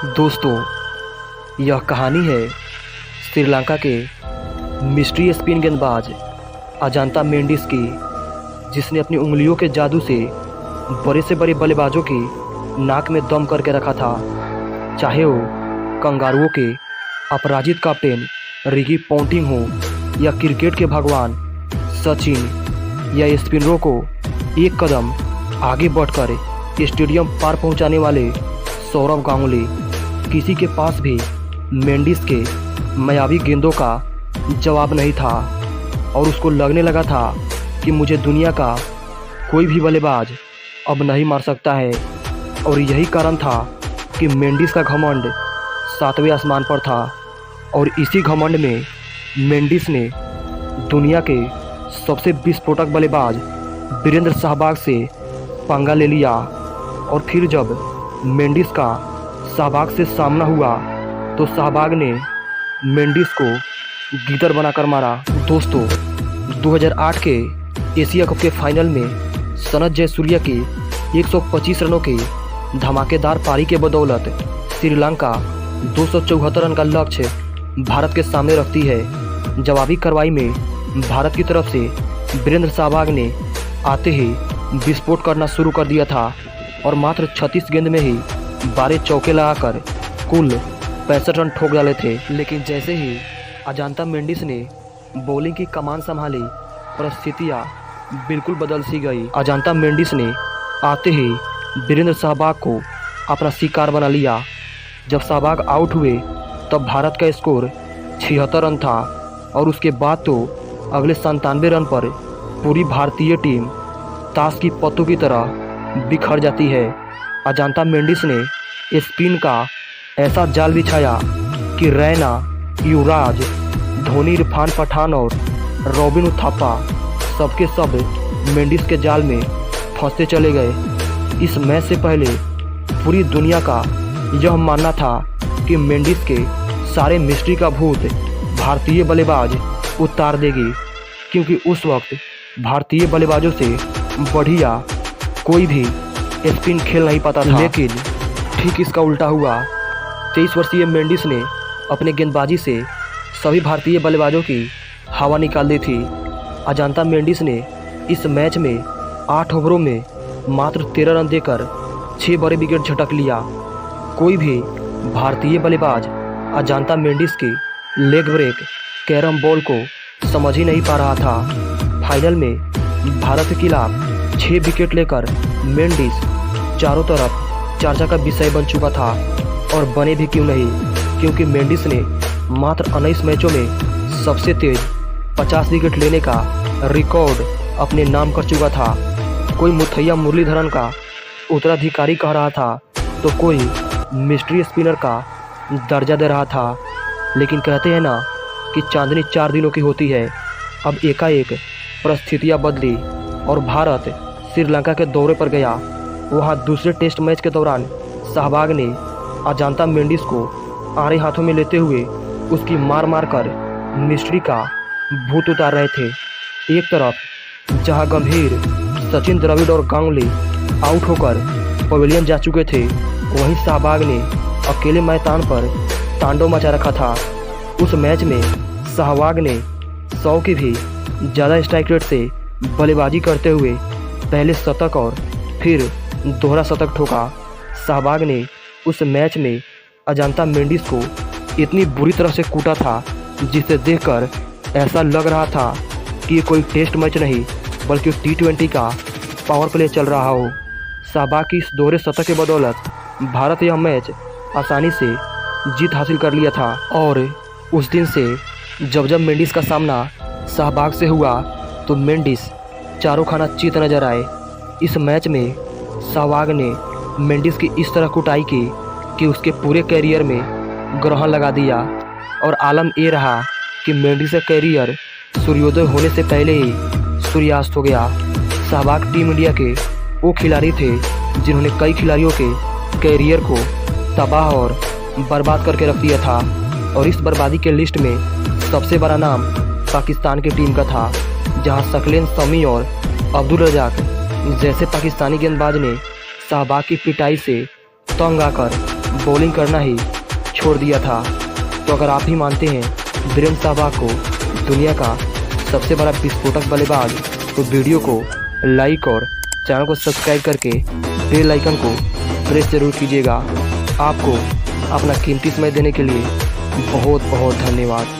दोस्तों, यह कहानी है श्रीलंका के मिस्ट्री स्पिन गेंदबाज अजांता मेंडिस की, जिसने अपनी उंगलियों के जादू से बड़े से बड़े बल्लेबाजों की नाक में दम करके रखा था। चाहे वो कंगारुओं के अपराजित कैप्टन रिकी पोंटिंग हो या क्रिकेट के भगवान सचिन, या स्पिनरों को एक कदम आगे बढ़कर स्टेडियम पार पहुंचाने वाले सौरव गांगुली, किसी के पास भी मेंडिस के मायावी गेंदों का जवाब नहीं था। और उसको लगने लगा था कि मुझे दुनिया का कोई भी बल्लेबाज अब नहीं मार सकता है। और यही कारण था कि मेंडिस का घमंड 7वें आसमान पर था। और इसी घमंड में मेंडिस ने दुनिया के सबसे विस्फोटक बल्लेबाज वीरेंद्र सहवाग से पंगा ले लिया। और फिर जब मेंडिस का सहवाग से सामना हुआ तो सहवाग ने मेंडिस को गीदड़ बनाकर मारा। दोस्तों, 2008 के एशिया कप के फाइनल में सनत जयसूर्या की 125 रनों की धमाकेदार पारी के बदौलत श्रीलंका 274 रन का लक्ष्य भारत के सामने रखती है। जवाबी कार्रवाई में भारत की तरफ से वीरेंद्र सहवाग ने आते ही विस्फोट करना शुरू कर दिया था और मात्र 36 गेंद में ही 12 चौके लगाकर कुल 65 रन ठोक डाले थे। लेकिन जैसे ही अजांता मेंडिस ने बॉलिंग की कमान संभाली, परिस्थितियाँ बिल्कुल बदल सी गई। अजांता मेंडिस ने आते ही वीरेंद्र सहवाग को अपना शिकार बना लिया। जब सहवाग आउट हुए तब भारत का स्कोर 76 रन था। और उसके बाद तो अगले 97 रन पर पूरी भारतीय टीम ताश की पत्तों की तरह बिखर जाती है। अजांता मेंडिस ने स्पिन का ऐसा जाल बिछाया कि रैना, युवराज, धोनी, इरफान पठान और रॉबिन उथप्पा सबके सब मेंडिस के जाल में फंसते चले गए। इस मैच से पहले पूरी दुनिया का यह मानना था कि मेंडिस के सारे मिस्ट्री का भूत भारतीय बल्लेबाज उतार देगी, क्योंकि उस वक्त भारतीय बल्लेबाजों से बढ़िया कोई भी स्पिन खेल नहीं पाता था। लेकिन ठीक इसका उल्टा हुआ। 23 वर्षीय मेंडिस ने अपने गेंदबाजी से सभी भारतीय बल्लेबाजों की हवा निकाल दी थी। अजांता मेंडिस ने इस मैच में 8 ओवरों में मात्र 13 रन देकर 6 बड़े विकेट झटक लिया। कोई भी भारतीय बल्लेबाज अजांता मेंडिस की लेग ब्रेक कैरम बॉल को समझ ही नहीं पा रहा था। फाइनल में भारत के खिलाफ 6 विकेट लेकर मेंडिस चारों तरफ चर्चा का विषय बन चुका था। और बने भी क्यों नहीं, क्योंकि मेंडिस ने मात्र 19 मैचों में सबसे तेज 50 विकेट लेने का रिकॉर्ड अपने नाम कर चुका था। कोई मुथैया मुरलीधरन का उत्तराधिकारी कह रहा था तो कोई मिस्ट्री स्पिनर का दर्जा दे रहा था। लेकिन कहते हैं ना कि चांदनी 4 दिनों की होती है। अब एकाएक परिस्थितियाँ बदली और भारत श्रीलंका के दौरे पर गया। वहाँ दूसरे टेस्ट मैच के दौरान सहवाग ने अजांता मेंडिस को आड़े हाथों में लेते हुए उसकी मार मार कर मिस्ट्री का भूत उतार रहे थे। एक तरफ जहाँ गंभीर, सचिन, द्रविड़ और गांगुली आउट होकर पवेलियन जा चुके थे, वहीं सहवाग ने अकेले मैदान पर तांडव मचा रखा था। उस मैच में सहवाग ने 100 की भी ज़्यादा स्ट्राइक रेट से बल्लेबाजी करते हुए पहले शतक और फिर दोहरा शतक ठोका। सहवाग ने उस मैच में अजांता मेंडिस को इतनी बुरी तरह से कूटा था, जिसे देखकर ऐसा लग रहा था कि ये कोई टेस्ट मैच नहीं बल्कि T20 का पावर प्ले चल रहा हो। सहवाग की इस दोहरे शतक के बदौलत भारत यह मैच आसानी से जीत हासिल कर लिया था। और उस दिन से जब मेंडिस का सामना सहवाग से हुआ तो मेंडिस चारों खाना चित नजर आए। इस मैच में सहवाग ने मेंडिस की इस तरह कुटाई की कि उसके पूरे कैरियर में ग्रहण लगा दिया। और आलम ये रहा कि मेंडिस का कैरियर सूर्योदय होने से पहले ही सूर्यास्त हो गया। सहवाग टीम इंडिया के वो खिलाड़ी थे जिन्होंने कई खिलाड़ियों के कैरियर को तबाह और बर्बाद करके रख दिया था। और इस बर्बादी के लिस्ट में सबसे बड़ा नाम पाकिस्तान की टीम का था, जहां शकलेन शमी और अब्दुल रजाक जैसे पाकिस्तानी गेंदबाज ने सहवाग की पिटाई से तंग आकर बॉलिंग करना ही छोड़ दिया था। तो अगर आप ही मानते हैं वीरेंद्र सहवाग को दुनिया का सबसे बड़ा विस्फोटक बल्लेबाज, तो वीडियो को लाइक और चैनल को सब्सक्राइब करके बेल आइकन को प्रेस जरूर कीजिएगा। आपको अपना कीमती समय देने के लिए बहुत बहुत धन्यवाद।